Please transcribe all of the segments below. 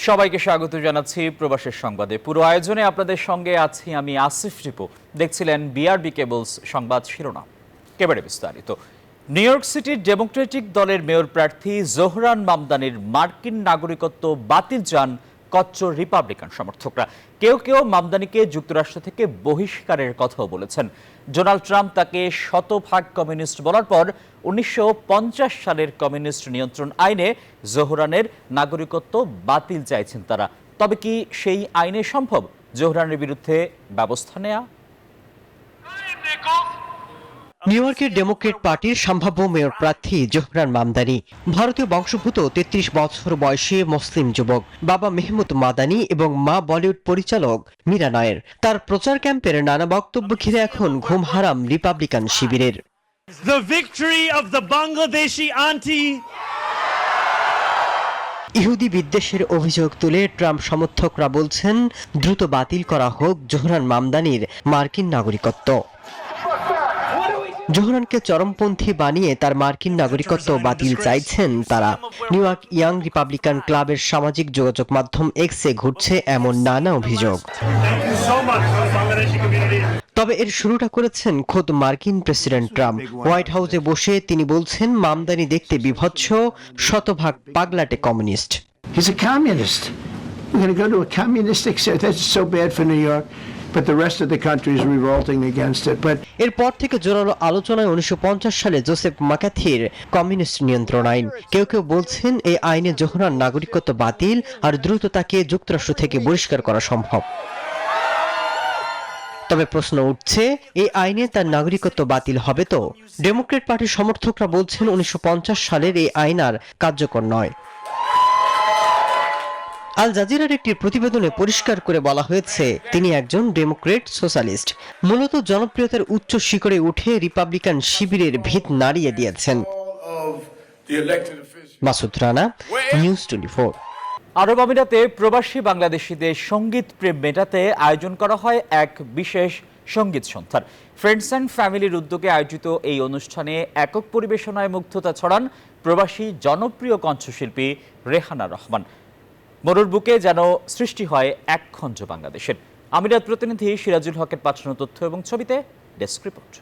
সবাইকে স্বাগত জানাচ্ছি প্রবাসের সংবাদে। পুরো আয়োজনে আপনাদের সঙ্গে আছি আমি আসিফ রিপু। দেখছিলেন বিআরবি কেবলস সংবাদ শিরোনাম, একেবারে বিস্তারিত। নিউ ইয়র্ক সিটির ডেমোক্রেটিক দলের মেয়র প্রার্থী জোহরান মামদানির মার্কিন নাগরিকত্ব বাতিল চান কচ্চর রিপাবলিকান সমর্থকরা। কেউ কেউ মামদানিকে যুক্তরাষ্ট্র থেকে বহিষ্কারের কথাও বলেছেন। ডোনাল্ড ট্রাম্প তাকে শতভাগ কমিউনিস্ট বলার পর 1950 সালের কমিউনিস্ট নিয়ন্ত্রণ আইনে জোহরানের নাগরিকত্ব বাতিল চাইছেন তারা। তবে কি সেই আইনে সম্ভব জোহরানের বিরুদ্ধে ব্যবস্থা নেওয়া? নিউ ইয়র্কের ডেমোক্রেট পার্টির সম্ভাব্য মেয়র প্রার্থী জোহরান মামদানি ভারতীয় বংশোদ্ভূত 33 বছর বয়সী মুসলিম যুবক। বাবা মেহমুদ মাদানি এবং মা বলিউড পরিচালক মীরা নায়ের। তার প্রচার ক্যাম্পের নানা বক্তব্য ঘিরে এখন ঘুম হারাম রিপাবলিকান শিবিরের। The victory of the Bangladeshi auntie. ইহুদি বিদ্বেষের অভিযোগ তুলে ট্রাম্প সমর্থকরা বলছেন দ্রুত বাতিল করা হোক জোহরান মামদানির মার্কিন নাগরিকত্ব। জোহরানকে চরমপন্থী বানিয়ে তার মার্কিন নাগরিকত্ব বাতিল চাইছেন তারা। নিউ ইয়র্ক ইয়াং রিপাবলিকান ক্লাবের সামাজিক যোগাযোগ মাধ্যম এক্সে ঘুরছে এমন নানা অভিযোগ। তবে এর শুরুটা করেছেন খোদ মার্কিন প্রেসিডেন্ট ট্রাম্প। হোয়াইট হাউসে বসে তিনি বলছেন মামদানি দেখতে বিভৎস, শতভাগ পাগলাটে communist. He's a communist. We're going to go to a communistic state. That's so bad for New York. But the rest of the country is revolting against it. But এরপর থেকে জোরালো আলোচনায় 1950 সালে জোসেফ মাকাথির কমিউনিস্ট নিয়ন্ত্রণ আইন। কেউ কেউ বলছেন এই আইনে জোহরান নাগরিকত্ব বাতিল আর দ্রুত তাকে যুক্তরাষ্ট্র থেকে বহিষ্কার করা সম্ভব। তবে প্রশ্ন উঠছে, এই আইনে তার নাগরিকত্ব বাতিল হবে তো? ডেমোক্রেট পার্টির সমর্থকরা বলছেন 1950 সালের এই আইন আর কার্যকর নয়। আল জাজিরার একটি প্রতিবেদনে পরিষ্কার করে বলা হয়েছে তিনি একজন ডেমোক্রেট সোশ্যালিস্ট। মূলত জনপ্রিয়তার উচ্চ শিখরে উঠে রিপাবলিকান শিবিরের ভিত নাড়িয়ে দিয়েছেন। মাসুদ রানা, নিউজ 24। আরব আমিরাতে প্রবাসী বাংলাদেশিদের সঙ্গীত প্রেম মেটাতে আয়োজন করা হয় এক বিশেষ সঙ্গীত সন্ধ্যার। ফ্রেন্ডস অ্যান্ড ফ্যামিলির উদ্যোগে আয়োজিত এই অনুষ্ঠানে একক পরিবেশনায় মুগ্ধতা ছড়ান প্রবাসী জনপ্রিয় কণ্ঠশিল্পী রেহানা রহমান। মরুর বুকে যেন সৃষ্টি হয় এক খঞ্জ বাংলাদেশের। আমিরাত প্রতিনিধি সিরাজুল হকের পাঠানো তথ্য এবং ছবিতে ডেস্ক রিপোর্ট।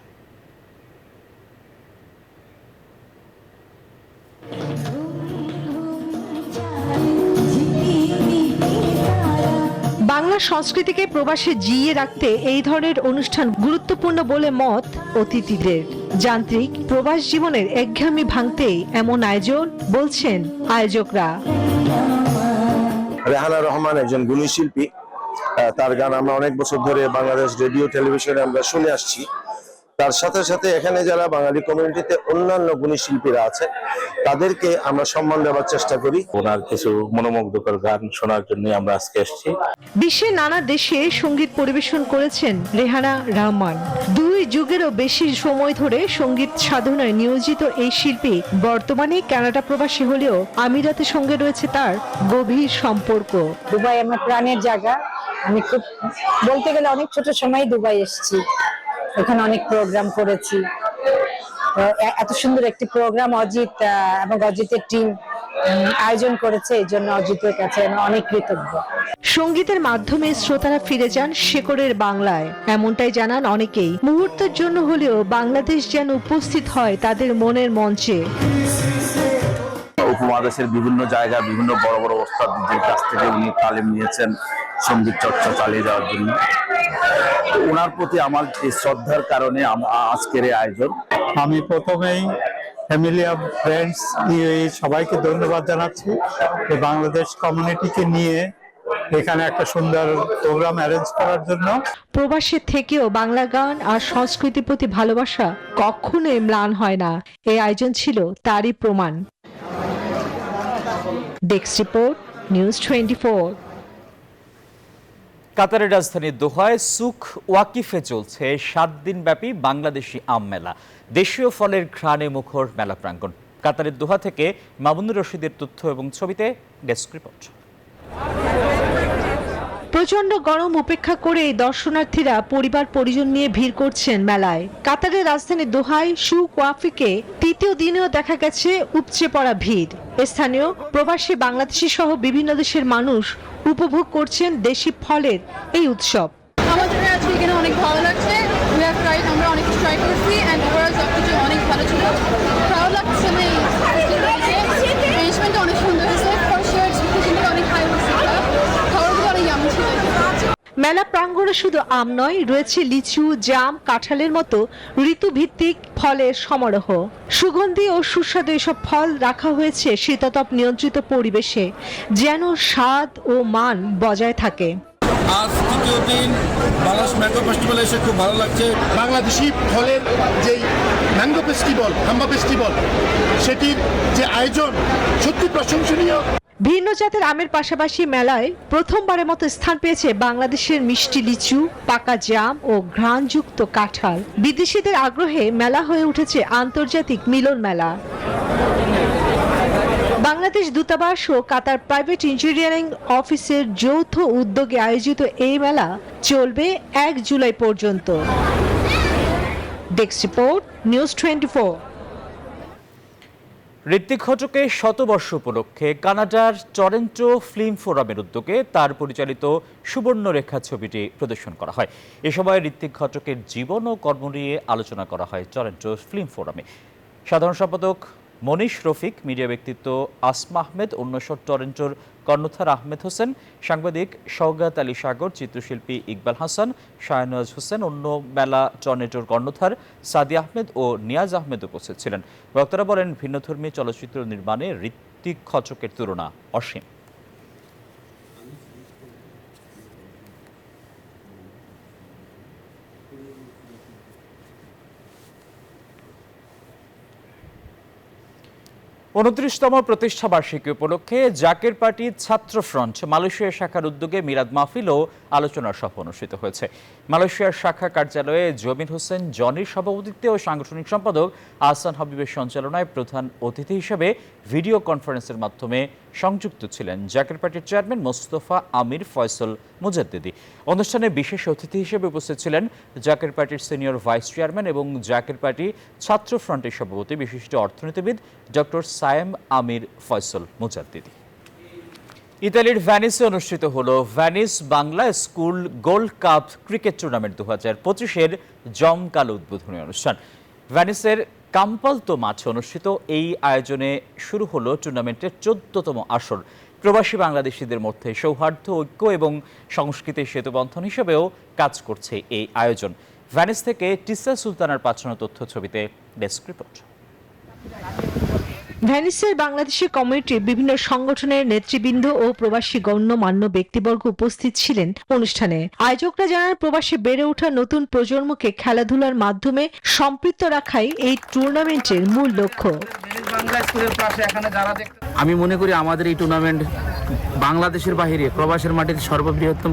বাংলা সংস্কৃতিকে প্রবাসে জিইয়ে রাখতে এই ধরনের অনুষ্ঠান গুরুত্বপূর্ণ বলে মত অতিথিদের। যান্ত্রিক প্রবাস জীবনের একঘেয়েমি ভাঙতেই এমন আয়োজন বলছেন আয়োজকরা। রেহানা রহমান একজন গুণী শিল্পী। তার গান আমরা অনেক বছর ধরে বাংলাদেশ রেডিও টেলিভিশনে আমরা শুনে আসছি। তার সাথে সাথে এখানে যারা বাঙালি কমিউনিটিতে অন্যান্য গুণী শিল্পীরা আছে তাদেরকে আমরা সম্মান দেওয়ার চেষ্টা করি। ওনার কিছু মনোমুগ্ধকর গান শোনার জন্য আমরা আজকে এসেছি। বিশ্বের নানা দেশে সঙ্গীত পরিবেশন করেছেন রেহানা রহমান। 2 যুগেরও বেশি সময় ধরে সঙ্গীত সাধনায় নিয়োজিত এই শিল্পী বর্তমানে কানাডা প্রবাসী হলেও আমিরাতের সঙ্গে রয়েছে তার গভীর সম্পর্ক। দুবাই আমার প্রাণের জায়গা। আমি খুব বলতে গেলে অনেক ছোট সময় দুবাই এসেছি, এখানে অনেক প্রোগ্রাম করেছি। এত সুন্দর একটি প্রোগ্রাম অজিত এবং অজিতের টিম আয়োজন করেছে, এই জন্য অজিতের কাছে আমি অনেক কৃতজ্ঞ। সঙ্গীতের মাধ্যমে শ্রোতারা ফিরে যান শেকড়ের বাংলায়, এমনটাই জানান অনেকেই। মুহূর্তের জন্য হলেও বাংলাদেশ যেন উপস্থিত হয় তাদের মনের মঞ্চে। উপমহাদেশের বিভিন্ন জায়গায় বিভিন্ন বড় বড় ওস্তাদদের কাছ থেকে উনি তালিম নিয়েছেন সঙ্গীত চর্চা চালিয়ে যাওয়ার জন্য। ওনার প্রতি আমার এই শ্রদ্ধার কারণে আজকের এই আয়োজন। আমি প্রথমেই ফ্যামিলি অফ ফ্রেন্ডস সবাইকে ধন্যবাদ জানাচ্ছি বাংলাদেশ কমিউনিটিকে নিয়ে এখানে একটা সুন্দর প্রোগ্রাম অ্যারেঞ্জ করার জন্য। প্রবাসে থেকেও বাংলা গান আর সংস্কৃতির প্রতি ভালোবাসা কখনোই ম্লান হয় না। এই আয়োজন ছিল তারই প্রমাণ। Desk report, news 24। কাতারের রাজধানী দোহায় সুক ওয়াকিফে চলছে 7 দিন ব্যাপী বাংলাদেশি আম মেলা। দেশীয় ফলের ঘ্রাণে মুখর মেলা প্রাঙ্গণ। কাতারের দোহা থেকে মামুনুর রশিদের তথ্য এবং ছবিতে ডেস্ক রিপোর্ট। প্রচন্ড গরম উপেক্ষা করে দর্শনার্থীরা পরিবার পরিজন নিয়ে ভিড় করছেন মেলায়। কাতারের রাজধানী দোহায় সুক ওয়াফিকে তৃতীয় দিনেও দেখা গেছে উপচে পড়া ভিড়। স্থানীয় প্রবাসী বাংলাদেশি সহ বিভিন্ন দেশের মানুষ উপভোগ করছেন দেশি ফলের এই উৎসব। আমাদের আজকে এখানে অনেক ভালো লাগছে। আমরা অনেক কিছু ট্রাই করছি এন্ড ওভারঅল সবকিছু অনেক ভালো ছিল। ভালো লাগছে না অ্যারেঞ্জমেন্ট অনেক সুন্দর হয়েছে। অনেক হাই হয়েছে, খাবারগুলো অনেক ইয়ামি ছিল। মেলা প্রাঙ্গণে শুধু আম নয়, রয়েছে লিচু, জাম, কাঁঠালের মতো ঋতুভিত্তিক ফলের সমারোহ। সুগন্ধি ও সুস্বাদু এসব ফল রাখা হয়েছে শীতাতপ নিয়ন্ত্রিত পরিবেশে, যেন স্বাদ ও মান বজায় থাকে। আজ তৃতীয় দিন বাংলাদেশ ম্যাঙ্গো ফেস্টিভ্যালে এসে খুব ভালো লাগছে। বাংলাদেশি ফলের যেই ম্যাঙ্গো ফেস্টিভ্যাল, হাম্বা ফেস্টিভ্যাল, সেটির যে আয়োজন সত্যি প্রশংসনীয়। ভিন্ন জাতের আমের পাশাপাশি মেলায় প্রথমবারের মতো স্থান পেয়েছে বাংলাদেশের মিষ্টি লিচু, পাকা জাম ও ঘ্রাণযুক্ত কাঁঠাল। বিদেশিদের আগ্রহে মেলা হয়ে উঠেছে আন্তর্জাতিক মিলন মেলা। বাংলাদেশ দূতাবাস ও কাতার প্রাইভেট ইঞ্জিনিয়ারিং অফিসের যৌথ উদ্যোগে আয়োজিত এই মেলা চলবে 1 জুলাই পর্যন্ত। Desk report, news 24। ঋত্বিক ঘটকের শতবর্ষ উপলক্ষে কানাডার টরন্টো ফিল্ম ফোরামের উদ্যোগে তার পরিচালিত সুবর্ণরেখা ছবিটি প্রদর্শন করা হয়। এ সময় ঋত্বিক ঘটকের জীবন ও কর্ম নিয়ে আলোচনা করা হয় টরন্টো ফিল্ম ফোরামে। সাধারণ সম্পাদক মনীষ রফিক, মিডিয়া ব্যক্তিত্ব আসমা আহমেদ, অন্যসর টরন্টোর কর্ণধার আহমেদ হোসেন, সাংবাদিক সওগাত আলী সাগর, চিত্রশিল্পী ইকবাল হাসান, শাহনওয়াজ হোসেন, অন্য মেলা টরন্টোর কর্ণধার সাদি আহমেদ ও নিয়াজ আহমেদ উপস্থিত ছিলেন। বক্তারা বলেন, ভিন্নধর্মী চলচ্চিত্র নির্মাণে ঋত্বিক ঘটকের তুলনা অসীম। উনত্রিশতম প্রতিষ্ঠা বার্ষিকী উপলক্ষে জাকের পার্টি ছাত্র ফ্রন্ট মালয়েশিয়া শাখার উদ্যোগে মিলাদ মাহফিল ও আলোচনা সভা অনুষ্ঠিত হয়েছে। মালয়েশিয়ার শাখা কার্যালয়ে জমির হোসেন জনির সভাপতিত্বে ও সাংগঠনিক সম্পাদক আহসান হাবিবের সঞ্চালনায় প্রধান অতিথি হিসেবে ভিডিও কনফারেন্সের মাধ্যমে সংযুক্ত ছিলেন জাকের পার্টির চেয়ারম্যান মোস্তফা আমির ফয়সল মুজাদ্দিদি। অনুষ্ঠানে বিশেষ অতিথি হিসেবে উপস্থিত ছিলেন জাকের পার্টির সিনিয়র ভাইস চেয়ারম্যান এবং জাকের পার্টি ছাত্র ফ্রন্টের সভাপতি বিশিষ্ট অর্থনীতিবিদ ডক্টর সায়েম আমির ফয়সল মুজাদ্দিদি। ইতালির ভ্যানিসে অনুষ্ঠিত হলো Venice Bangla school gold cup cricket tournament 2025-এর জমকালো উদ্বোধনী অনুষ্ঠান। ভ্যানিসের কাম্পালতো মাঠে অনুষ্ঠিত এই আয়োজনে শুরু হলো টুর্নামেন্টের 14তম আসর। প্রবাসী বাংলাদেশিদের মধ্যে সৌহার্দ্য, ঐক্য এবং সংস্কৃতির সেতুবন্ধন হিসেবেও কাজ করছে এই আয়োজন। ভ্যানিস থেকে টিসা সুলতানার পাঠানো তথ্য ছবিতে ডেস্ক রিপোর্ট। ভ্যানিসের বাংলাদেশি কমিউনিটির বিভিন্ন সংগঠনের নেতৃবৃন্দ ও প্রবাসী গণ্যমান্য ব্যক্তিবর্গ উপস্থিত ছিলেন অনুষ্ঠানে। আয়োজকরা জানান, প্রবাসী বেড়ে ওঠা নতুন প্রজন্মকে খেলাধুলার মাধ্যমে সম্পৃক্ত রাখাই এই টুর্নামেন্টের মূল লক্ষ্য। আমি মনে করি আমাদের এই টুর্নামেন্ট বাংলাদেশের বাইরে প্রবাসের মাটিতে সর্ববৃহত্তম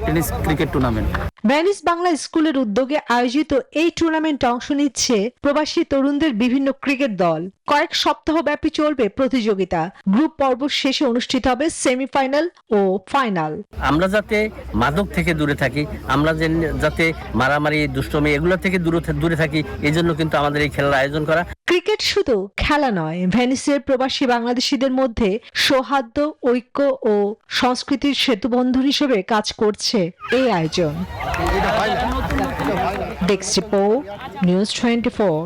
tennis cricket tournament. Venice Bangla স্কুলের উদ্যোগে আয়োজিত এই টুর্নামেন্টে অংশ নিচ্ছে প্রবাসী তরুণদের বিভিন্ন ক্রিকেট দল। কয়েক সপ্তাহ ব্যাপী চলবে প্রতিযোগিতা। গ্রুপ পর্ব শেষে অনুষ্ঠিত হবে সেমিফাইনাল ও ফাইনাল। আমরা যাতে মাদক থেকে দূরে থাকি, আমরা যাতে মারামারি, দুষ্টমি এগুলো থেকে দূরে থাকি, এই জন্য কিন্তু আমাদের এই খেলার আয়োজন করা। ক্রিকেট শুধু খেলা নয়, ভ্যানিসের প্রবাসী বাংলাদেশিদের মধ্যে সৌহার্দ্য, ঐক্য ও সংস্কৃতির সেতুবন্ধন হিসেবে কাজ করছে এই আয়োজন। Desk report, news 24।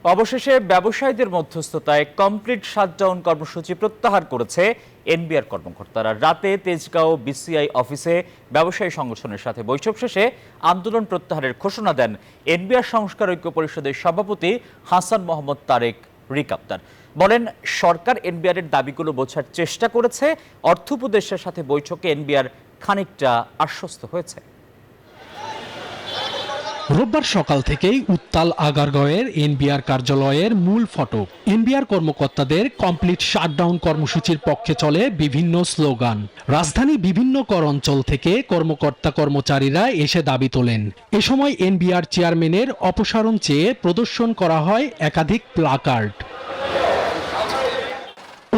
অবশেষে ব্যবসায়ীদের মধ্যস্থতায় কমপ্লিট শাটডাউন কর্মসূচি প্রত্যাহার করেছে এনবিআর কর্মকর্তারা। রাতে তেজগাঁও বিসিআই অফিসে ব্যবসায়ী সংগঠনের সাথে বৈঠক শেষে আন্দোলন প্রত্যাহারের ঘোষণা দেন এনবিআর সংস্কার ঐক্য পরিষদের সভাপতি হাসান মোহাম্মদ তারেক রিকাপ্তার। বলেন, সরকার এনবিআর এর দাবিগুলো বোঝার চেষ্টা করেছে। অর্থ উপদেষ্টার সাথে বৈঠকে এনবিআর খানিকটা আশ্বস্ত হয়েছে। রোববার সকাল থেকেই উত্তাল আগারগাঁওয়ের এনবিআর কার্যালয়ের মূল ফটক। এনবিআর কর্মকর্তাদের কমপ্লিট শাটডাউন কর্মসূচির পক্ষে চলে বিভিন্ন স্লোগান। রাজধানী বিভিন্ন কর অঞ্চল থেকে কর্মকর্তা কর্মচারীরা এসে দাবি তোলেন। এ সময় এনবিআর চেয়ারম্যানের অপসারণ চেয়ে প্রদর্শন করা হয় একাধিক প্লাকার্ড।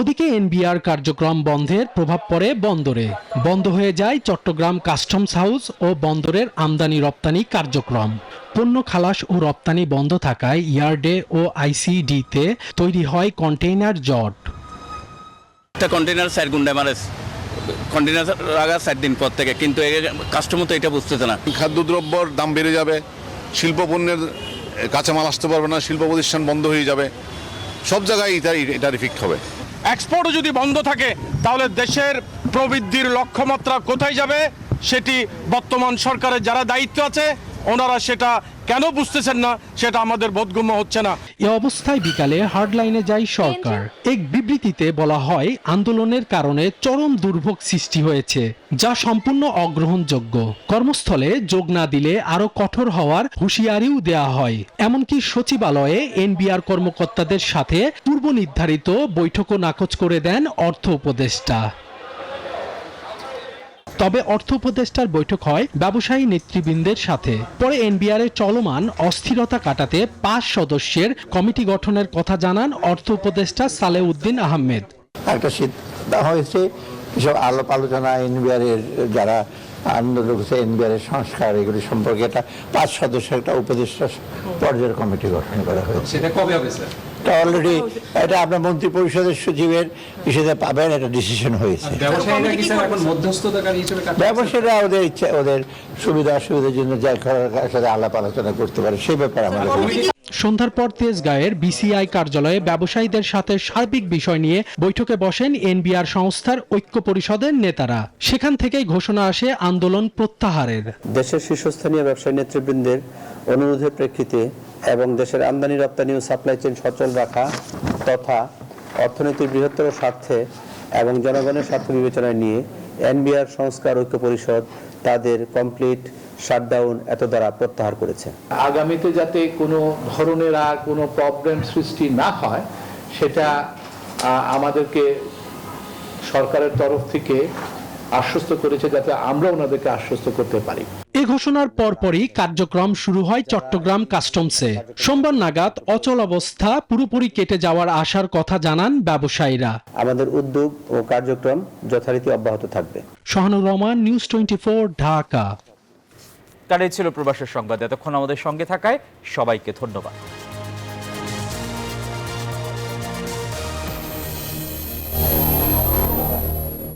ওদিকে এনবিআর কার্যক্রম বন্ধের প্রভাব পড়ে বন্দরে। বন্ধ হয়ে যায় চট্টগ্রাম কাস্টমস হাউস ও বন্দরের আমদানি রপ্তানি কার্যক্রম। পণ্য খালাস ও রপ্তানি বন্ধ থাকায় ইয়ার্ডে ও আইসিডিতে তৈরি হয় কন্টেইনার জট। একটা কন্টেইনার 4 গুন্ডা মারে কন্টেইনার লাগা 4 দিন পর থেকে, কিন্তু কাস্টমার তো এটা বুঝতেছে না। খাদ্যদ্রব্যর দাম বেড়ে যাবে, শিল্প পণ্যের কাঁচামাল আসতে পারবে না, শিল্প প্রতিষ্ঠান বন্ধ হয়ে যাবে, সব জায়গায় এটার ইফেক্ট হবে। এক্সপোর্টও যদি বন্ধ থাকে তাহলে দেশের প্রবৃদ্ধির লক্ষ্যমাত্রা কোথায় যাবে সেটি বর্তমান সরকারের যারা দায়িত্ব আছে ওনারা সেটা কেন বুঝতেছেন না সেটা আমাদের বোধগম্য হচ্ছে না। এ অবস্থায় বিকালে হার্ডলাইনে যায় সরকার। এক বিবৃতিতে বলা হয়, আন্দোলনের কারণে চরম দুর্ভোগ সৃষ্টি হয়েছে, যা সম্পূর্ণ অগ্রহণযোগ্য। কর্মস্থলে যোগ না দিলে আরো কঠোর হওয়ার হুঁশিয়ারিও দেয়া হয়। এমনকি সচিবালয়ে এনবিআর কর্মকর্তাদের সাথে পূর্ব নির্ধারিত বৈঠকও নাকচ করে দেন অর্থ উপদেষ্টা। তবে অর্থ উপদেষ্টার বৈঠক হয় ব্যবসায়ী নেতৃবৃন্দের সাথে। পরে এনবিআর এর চলমান অস্থিরতা কাটাতে 5 সদস্যের কমিটি গঠনের কথা জানান অর্থ উপদেষ্টা সালেউদ্দিন আহমেদ। একটা সিদ্ধান্ত হয়েছে, এসব আলাপ আলোচনা এনবিআর এর যারা আন্দোলন করছে, এনবিআর এর সংস্কার এগুলি সম্পর্কে একটা 5 সদস্যের একটা উপদেষ্টা পর্যায়ের কমিটি গঠন করা হয়েছে। সেটা কবে হবে স্যার? এটা অলরেডি এটা আপনার মন্ত্রী পরিষদের সচিবের হিসেবে পাবেন, একটা ডিসিশন হয়েছে। ব্যবসায়ীরা কি স্যার এখন মধ্যস্থতাকারী হিসেবে কাজ করছে? ব্যবসায়ীরা ওদের ইচ্ছা, ওদের সুবিধা অসুবিধার জন্য যা করার সাথে আলাপ আলোচনা করতে পারে, সেই ব্যাপারে আমাদের। সন্ধ্যার পর তেজগাঁয়ের বিসিআই কার্যালয়ে ব্যবসায়ীদের সাথে সার্বিক বিষয় নিয়ে বৈঠকে বসেন এনবিআর সংস্থার ঐক্য পরিষদের নেতারা। সেখান থেকেই ঘোষণা আসে আন্দোলন প্রত্যাহারের। দেশের শীর্ষস্থানীয় ব্যবসায়ী নেতৃবৃন্দের অনুরোধের প্রেক্ষিতে এবং দেশের আমদানি রপ্তানি ও সাপ্লাই চেইন সচল রাখা তথা অর্থনীতির বৃহত্তর স্বার্থে এবং জনগণের স্বার্থ বিবেচনায় নিয়ে এনবিআর সংস্কার ঐক্য পরিষদ তাদের কমপ্লিট শাটডাউন এত দ্বারা প্রত্যাহার করেছে। আগামীতে যাতে কোনো ধরনের আর কোনো প্রবলেম সৃষ্টি না হয় সেটা আমাদেরকে সরকারের তরফ থেকে আশ্বস্ত করেছে, যাতে আমরা ওনাদেরকে আশ্বস্ত করতে পারি। এই ঘোষণার পরপরই কার্যক্রম শুরু হয় চট্টগ্রাম কাস্টমসে। সোমবার নাগাদ অচল অবস্থা পুরোপুরি কেটে যাওয়ার আশার কথা জানান ব্যবসায়ীরা। আমাদের উদ্যোগ ও কার্যক্রম যথারীতি অব্যাহত থাকবে। শাহানুর রহমান, নিউজ 24, ঢাকা। তারাই ছিল প্রবাসের সংবাদ। এতক্ষণ আমাদের সঙ্গে থাকায় সবাইকে ধন্যবাদ।